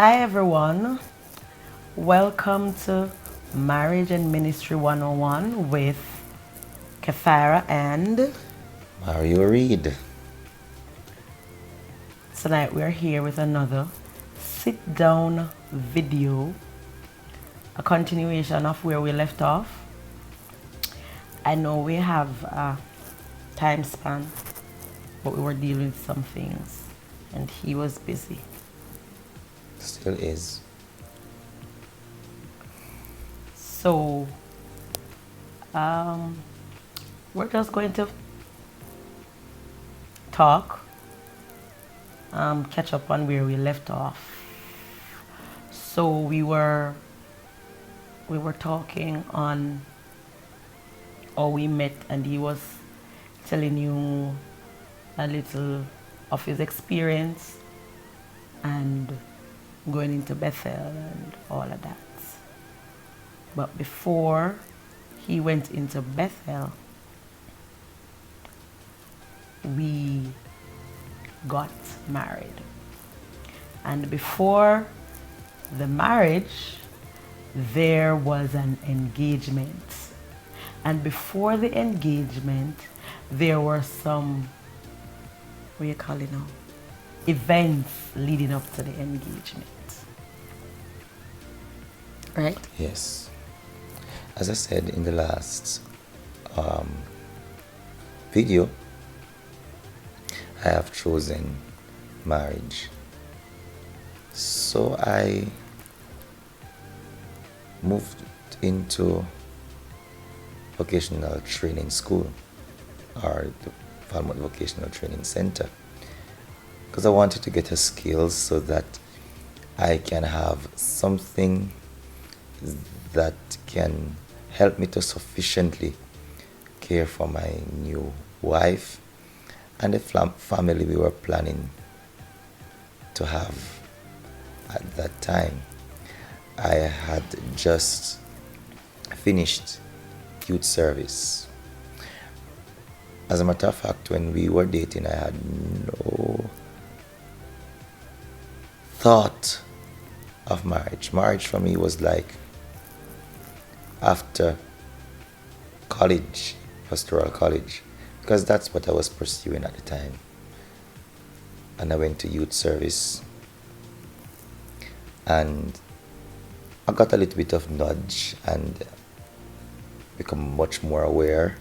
Hi everyone, welcome to Marriage and Ministry 101 with Kathara and Mario Reed. tonight we're here with another sit down video, a continuation of where we left off. I know we have a time span, but we were dealing with some things and he was busy. Still is. So, we're just going to talk, catch up on where we left off. So we were talking on how we met, and he was telling you a little of his experience and going into Bethel and all of that. But before he went into Bethel, we got married. And before the marriage, there was an engagement. And before the engagement, there were some, what do you call it now? Events leading up to the engagement. Right? Yes. As I said in the last video, I have chosen marriage. So I moved into vocational training school, or the Falmouth Vocational Training Center, because I wanted to get a skill so that I can have something that can help me to sufficiently care for my new wife and the family we were planning to have at that time. I had just finished youth service. As a matter of fact, when we were dating, I had no thought of marriage. Marriage for me was like after college, pastoral college, because that's what I was pursuing at the time. And I went to youth service and I got a little bit of nudge and become much more aware,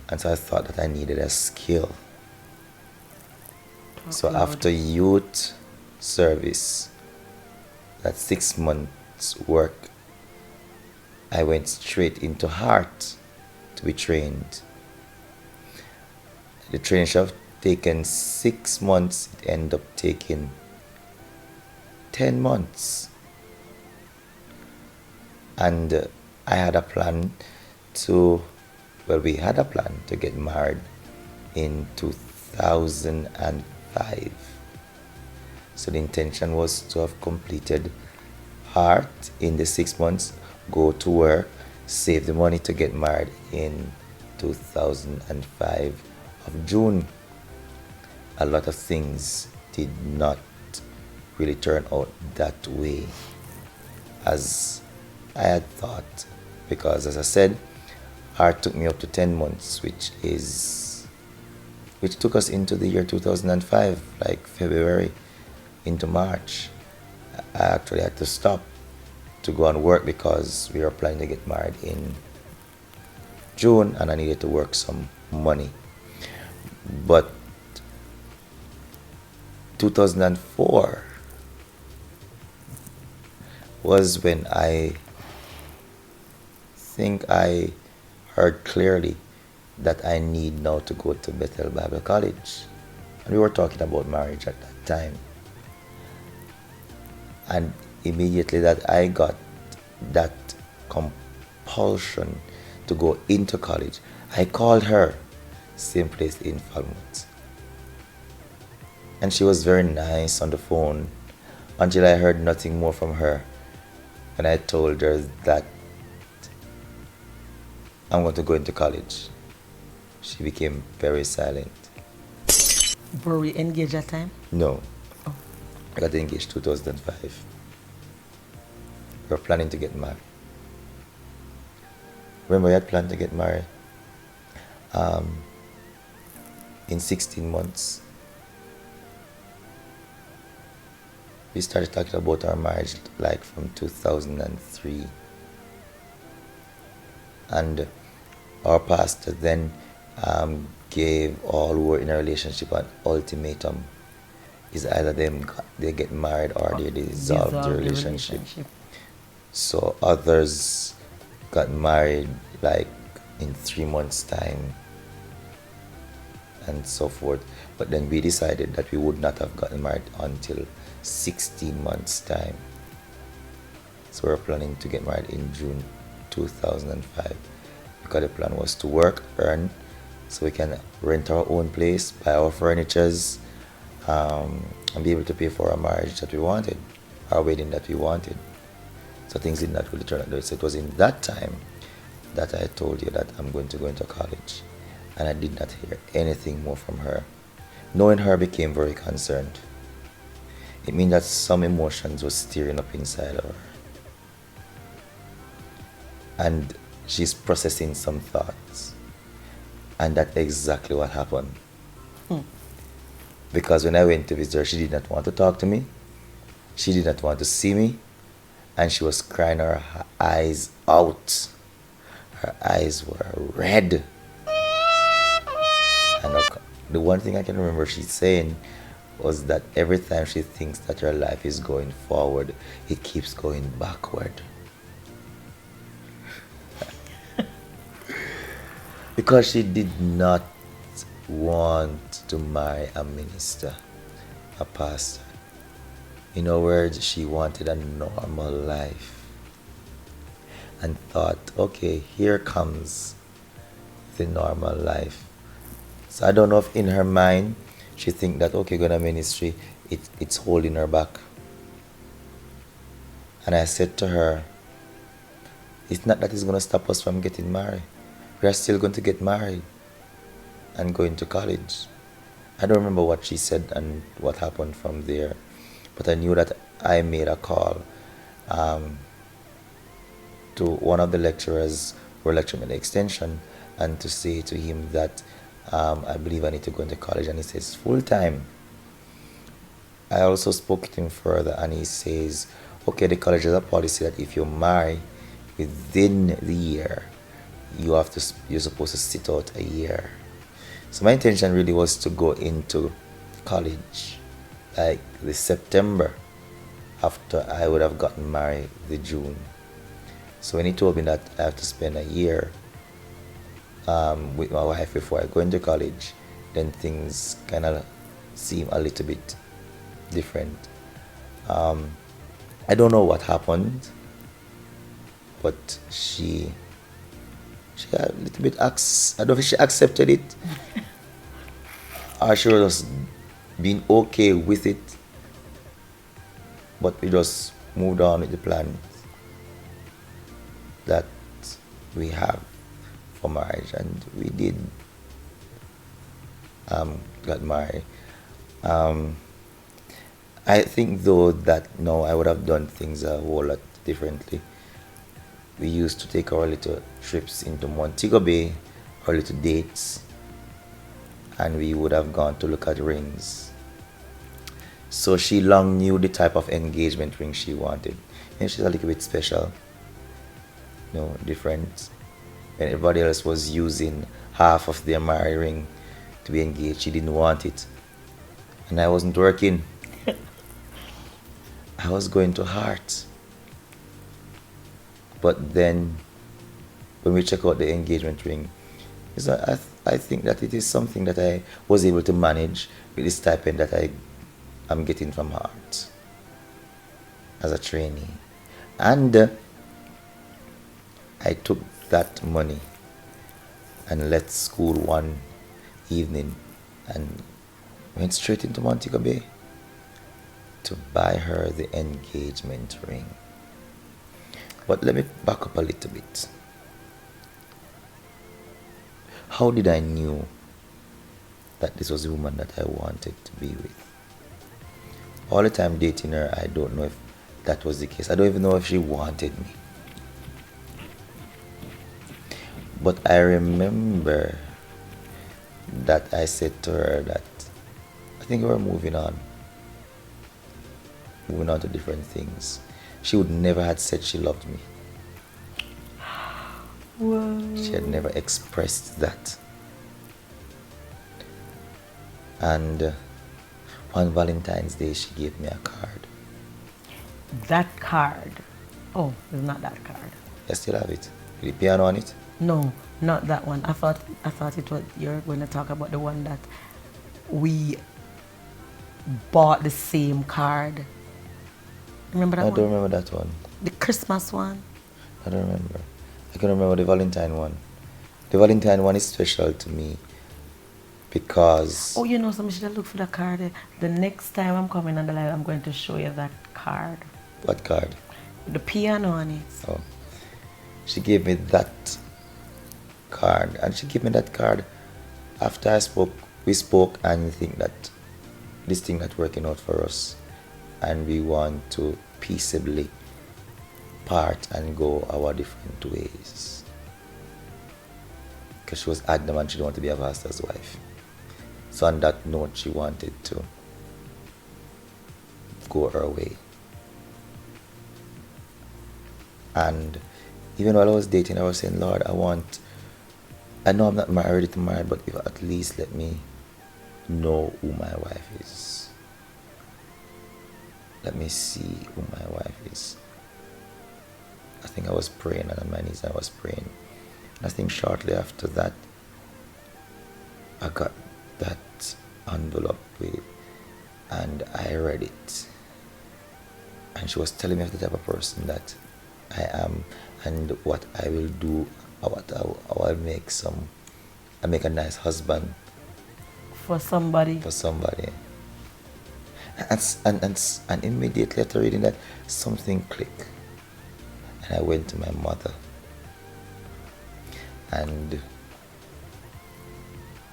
and so I thought that I needed a skill. So after youth service, that 6 months work, I went straight into heart to be trained. The training should have taken 6 months, it ended up taking 10 months. And I had a plan we had a plan to get married in 2005. So the intention was to have completed heart in the 6 months, go to work, save the money to get married in 2005 of June. A lot of things did not really turn out that way as I had thought, because as I said, heart took me up to 10 months, which took us into the year 2005, like February into March. I actually had to stop to go and work because we were planning to get married in June and I needed to work some money. But 2004 was when I think I heard clearly that I need now to go to Bethel Bible College. And we were talking about marriage at that time. And immediately that I got that compulsion to go into college, I called her, same place in Falmouth. And she was very nice on the phone until I heard nothing more from her. And I told her that I'm going to go into college. She became very silent. Were we engaged at that time? No. Oh. I got engaged 2005. We were planning to get married. Remember, we had planned to get married in 16 months. We started talking about our marriage like from 2003. And our pastor then gave all who were in a relationship an ultimatum. Is either they get married or they dissolve the relationship. So others got married like in 3 months' time and so forth. But then we decided that we would not have gotten married until 16 months' time. So we're planning to get married in June 2005 because the plan was to work, earn, so we can rent our own place, buy our furnitures, and be able to pay for our marriage that we wanted, our wedding that we wanted. So things did not really turn out. So it was in that time that I told you that I'm going to go into college. And I did not hear anything more from her. Knowing her became very concerned. It means that some emotions were stirring up inside of her. And she's processing some thoughts. And that's exactly what happened. Because when I went to visit her, she did not want to talk to me. She did not want to see me. And she was crying her eyes out. Her eyes were red. And the one thing I can remember she's saying was that every time she thinks that her life is going forward, it keeps going backward. Because she did not want to marry a minister, a pastor. In other words, she wanted a normal life and thought, okay, here comes the normal life. So I don't know if in her mind she think that, okay, going to ministry, it's holding her back. And I said to her, it's not that it's going to stop us from getting married. We are still going to get married and go into college. I don't remember what she said and what happened from there. But I knew that I made a call to one of the lecturers who were lecturing in the extension and to say to him that I believe I need to go into college. And he says, full time. I also spoke to him further and he says, okay, the college has a policy that if you marry within the year, you're supposed to sit out a year. So my intention really was to go into college like the September after I would have gotten married the June. So when he told me that I have to spend a year with my wife before I go into college, then things kind of seem a little bit different. I don't know what happened, but she a little bit I don't know if she accepted it or she was being okay with it, but we just moved on with the plans that we have for marriage, and we did got married. I think though that no, I would have done things a whole lot differently. We used to take our little trips into Montego Bay, our little dates, and we would have gone to look at rings. So she long knew the type of engagement ring she wanted. And she's a little bit special, different. And everybody else was using half of their married ring to be engaged. She didn't want it. And I wasn't working. I was going to heart. But then, when we check out the engagement ring, I think that it is something that I was able to manage with the stipend that I am getting from Heart as a trainee. And I took that money and left school one evening and went straight into Montego Bay to buy her the engagement ring. But let me back up a little bit. How did I knew that this was the woman that I wanted to be with? All the time dating her, I don't know if that was the case. I don't even know if she wanted me. But I remember that I said to her that I think we were moving on to different things. She would never had said she loved me. Whoa. She had never expressed that. And on Valentine's Day, she gave me a card. That card. Oh, it's not that card. I still have it. With the piano on it. No, not that one. I thought it was, you're going to talk about the one that we bought the same card. Remember that I one? don't remember that one. The Christmas one. I don't remember. I can remember the Valentine one. The Valentine one is special to me because... Oh, you know, so I should look for the card. The next time I'm coming on the live, I'm going to show you that card. What card? The piano on it. Oh. She gave me that card. And she gave me that card after we spoke, and we think that this thing not working out for us. And we want to peaceably part and go our different ways. Because she was adamant she didn't want to be a pastor's wife. So on that note, she wanted to go her way. And even while I was dating, I was saying, Lord, I know I'm not ready to marry, but if at least let me know who my wife is. Let me see who my wife is. I think I was praying, and on my knees I was praying. And I think shortly after that, I got that envelope with it, and I read it. And she was telling me of the type of person that I am, and what I will do, how I'll make I make a nice husband For somebody. And immediately after reading that, something clicked. And I went to my mother. And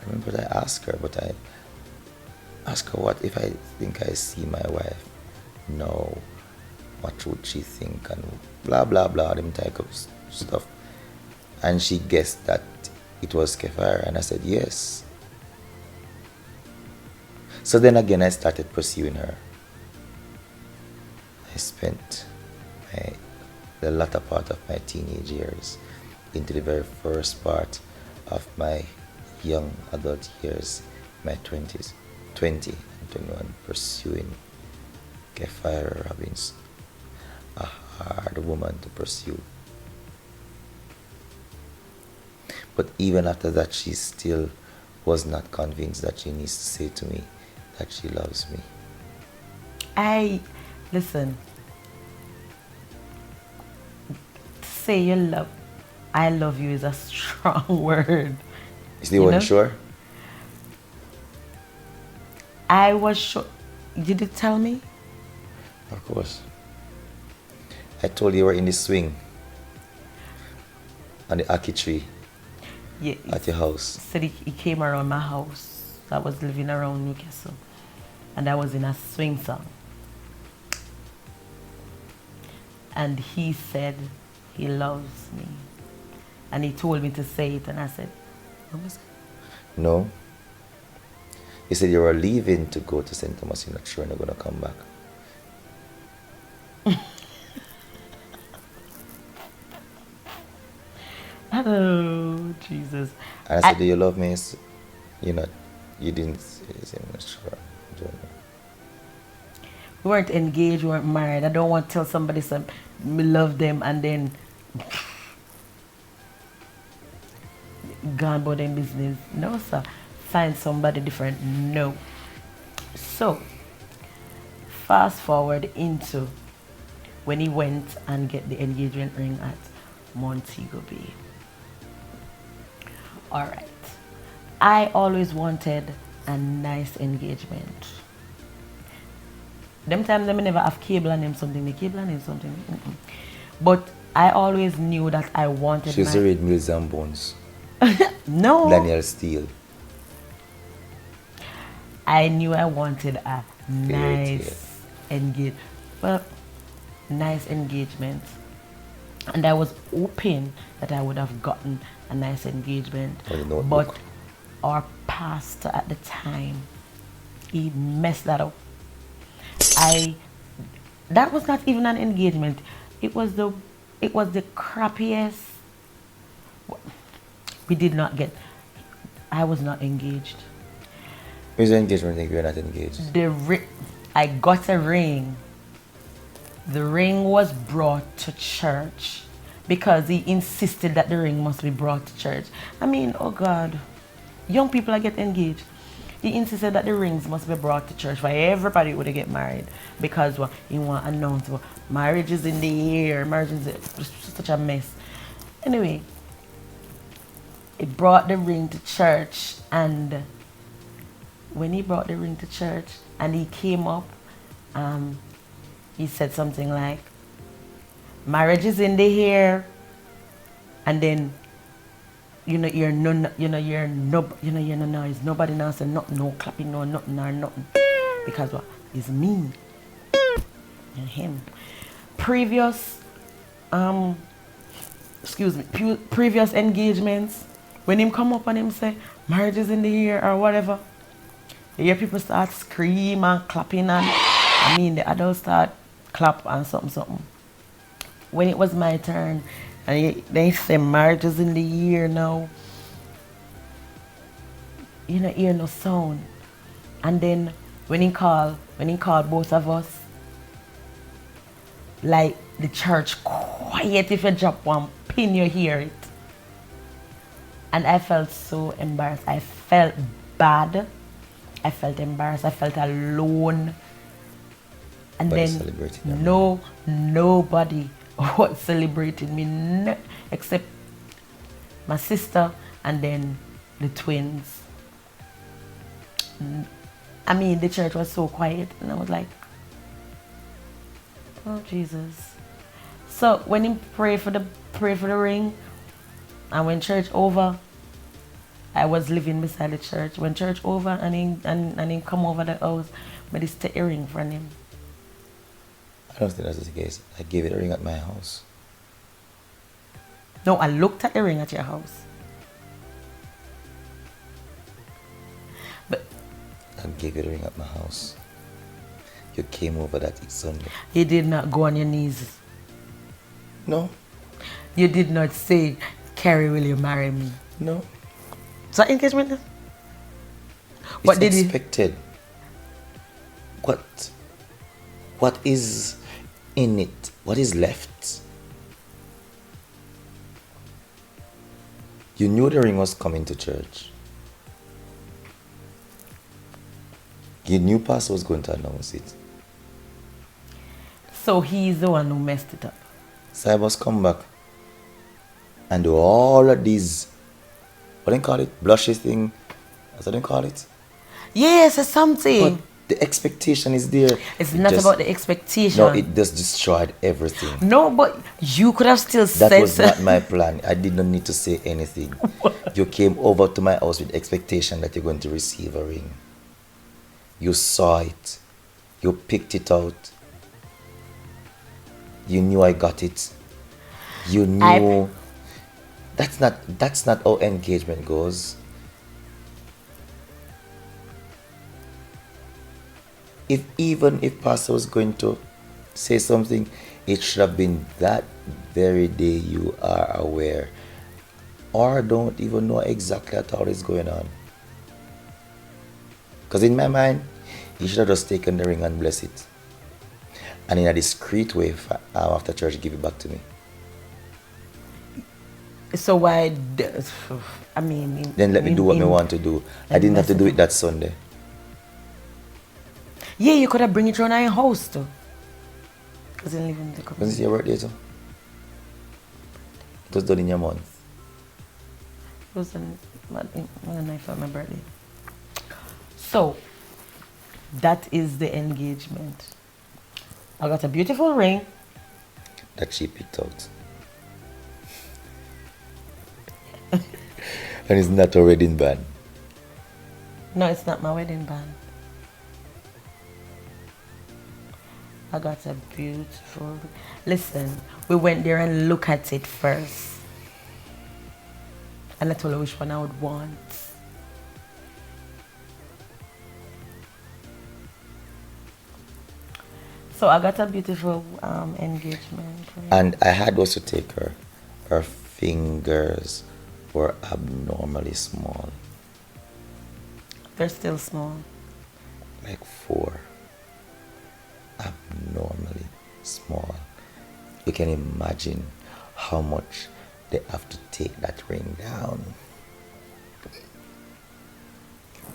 I remember I asked her, but I asked her, what if I think I see my wife? No. What would she think? And blah, blah, blah, them type of stuff. And she guessed that it was Kefir, and I said, yes. So then again, I started pursuing her. I spent the latter part of my teenage years into the very first part of my young adult years, my 20s, 20 and 21, pursuing Kefir Robbins, a hard woman to pursue. But even after that, she still was not convinced that she needs to say to me that she loves me. Listen, say I love you is a strong word. Is the one sure? I was sure. Did you tell me? Of course. I told you were in the swing on the ackee tree. Yeah, at your house. Said he came around my house. I was living around Newcastle, and I was in a swing song. And he said he loves me, and he told me to say it, and I said, "What was it?" No. He said you were leaving to go to St. Thomas. You're not sure you're gonna come back. Oh, Jesus. And I said, do you love me? You didn't say, I'm not sure. I don't know. We weren't engaged, we weren't married. I don't want to tell somebody me love them and then gone about their business. No, sir. Find somebody different. No. So, fast forward into when he went and get the engagement ring at Montego Bay. Alright. I always wanted a nice engagement. Them times I never have cable and him something, the cable and him something. But I always knew that I wanted She's to read Mills and Bones. No. Daniel Steele. I knew I wanted a nice engagement. Well, nice engagement. And I was hoping that I would have gotten a nice engagement. Or the notebook. But our pastor at the time, he messed that up. That was not even an engagement. It was the crappiest. We did not get. I was not engaged. Where's the engagement if you're not engaged? I got a ring. The ring was brought to church because he insisted that the ring must be brought to church. I mean, oh God, young people are getting engaged. He insisted that the rings must be brought to church for everybody would get married because he want to announce marriage is in the air, marriage is such a mess. Anyway, he brought the ring to church, and when he brought the ring to church and he came up, he said something like, marriage is in the air, and then you're no noise, nobody now say nothing, no clapping, no nothing or nothing, because it's me and him. Previous engagements, when him come up and him say marriage is in the air or whatever, you hear people start screaming and clapping, and the adults start clap and something. When it was my turn, and they say marriage is in the air now, you don't hear no sound. And then when he called both of us, like the church quiet, if you drop one pin you hear it. And I felt so embarrassed. I felt bad. I felt embarrassed. I felt alone. And then nobody was celebrating me except my sister and then the twins. The church was so quiet, and I was like, oh Jesus. So when he prayed for the ring, and when church over, I was living beside the church. When church over and he come over the house, but he take a ring from him. I don't think that's the case. I gave it a ring at my house. No, I looked at the ring at your house. But I gave it a ring at my house. You came over that Sunday. You did not go on your knees. No. You did not say, Carrie, will you marry me? No. So engagement? What did expected. What is in it? What is left? You knew the ring was coming to church. You knew pastor was going to announce it. So he's the one who messed it up. So I must come back and do all of these, what do you call it? Blushes thing? That's what they call it? Yes, it's something. But the expectation is there. It's not about the expectation. No, it just destroyed everything. No, but you could have still said... That was not my plan. I did not need to say anything. You came over to my house with expectation that you're going to receive a ring. You saw it. You picked it out. You knew I got it. You knew... That's not how engagement goes. Even if pastor was going to say something, it should have been that very day you are aware or don't even know exactly what all is going on. Because in my mind, he should have just taken the ring and blessed it. And in a discreet way, after church, give it back to me. So why... Then let me do what I want to do. I didn't have to do it that Sunday. Yeah, you could have bring it around our house too. Because you live in the Was it your birthday too? It was done in your month. It was on the night for my birthday. So, that is the engagement. I got a beautiful ring. That she picked out. And it's not a wedding band. No, it's not my wedding band. I got a beautiful. Listen, we went there and look at it first, and I told her which one I would want. So I got a beautiful engagement ring. And I had also take her. Her fingers were abnormally small, They're still small. like 4. Abnormally small. You can imagine how much they have to take that ring down.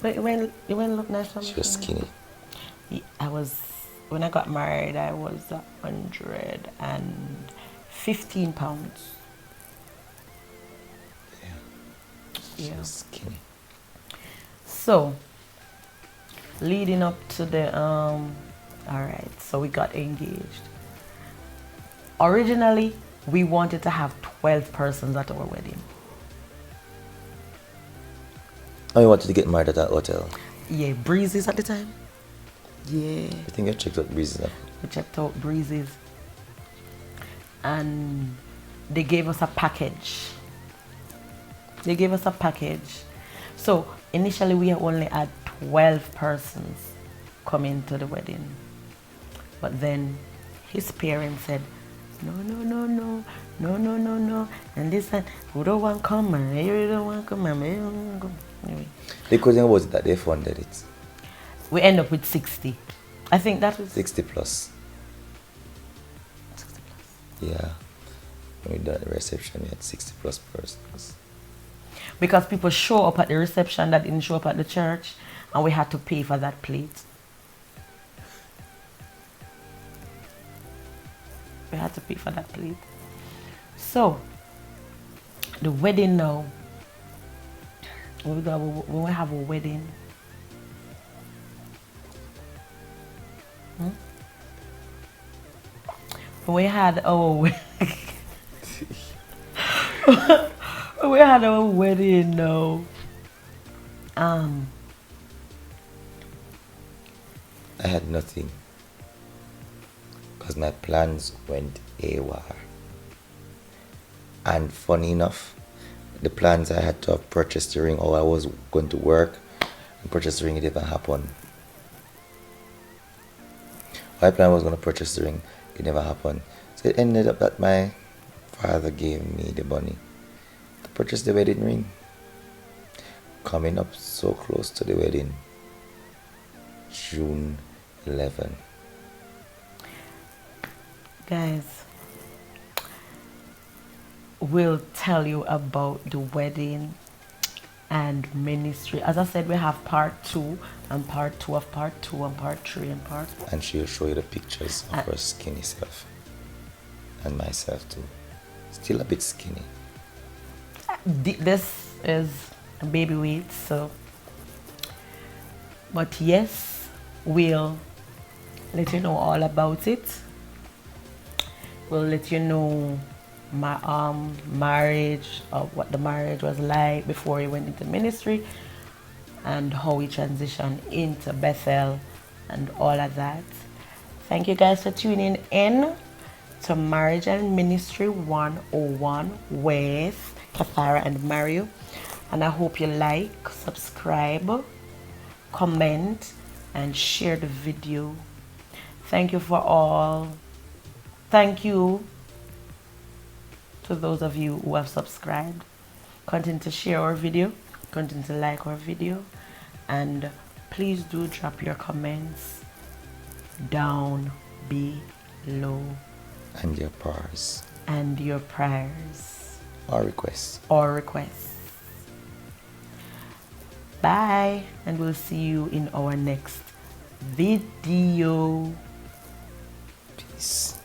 But you went look nice on She me. was skinny. I was, when I got married, I was 115 pounds. She Yeah. was skinny. So, leading up to the all right, so we got engaged. Originally, we wanted to have 12 persons at our wedding. Oh, you wanted to get married at that hotel? Yeah, Breezes at the time. Yeah, I think I checked out Breezes. we checked out Breezes, and they gave us a package. They gave us a package. So initially we only had 12 persons coming to the wedding. But then his parents said, no, and this and who don't want to come, and you don't want to come, and you don't want to come. Anyway, The good thing was that they funded it. we end up with 60. I think that was 60 plus. 60 plus. Yeah. When we done the reception, we had 60 plus persons. Because people show up at the reception that didn't show up at the church, and we had to pay for that plate. We had to pay for that plate. So, the wedding now, when we have a wedding, when we had our we had our wedding now, I had nothing. Because my plans went AWR. And funny enough, the plans I had to have purchased the ring, or I was going to work and purchase the ring, it didn't happen. My plan was going to purchase the ring, it never happened. So it ended up that my father gave me the money to purchase the wedding ring. Coming up so close to the wedding, June 11. guys, we'll tell you about the wedding and ministry. As I said, we have part 2 and part 2 of part 2 and part 3 and part 4. And she'll show you the pictures of her skinny self. And myself too. Still a bit skinny. This is baby weight, so. But yes, we'll let you know all about it. We'll let you know my marriage, what the marriage was like before he went into ministry, and how we transitioned into Bethel and all of that. Thank you guys for tuning in to Marriage and Ministry 101 with Kathara and Mario. And I hope you like, subscribe, comment, and share the video. Thank you for all. Thank you to those of you who have subscribed. Continue to share our video, continue to like our video, and please do drop your comments down below. And your prayers. And your prayers. Or requests. Or requests. Bye, and we'll see you in our next video. Peace.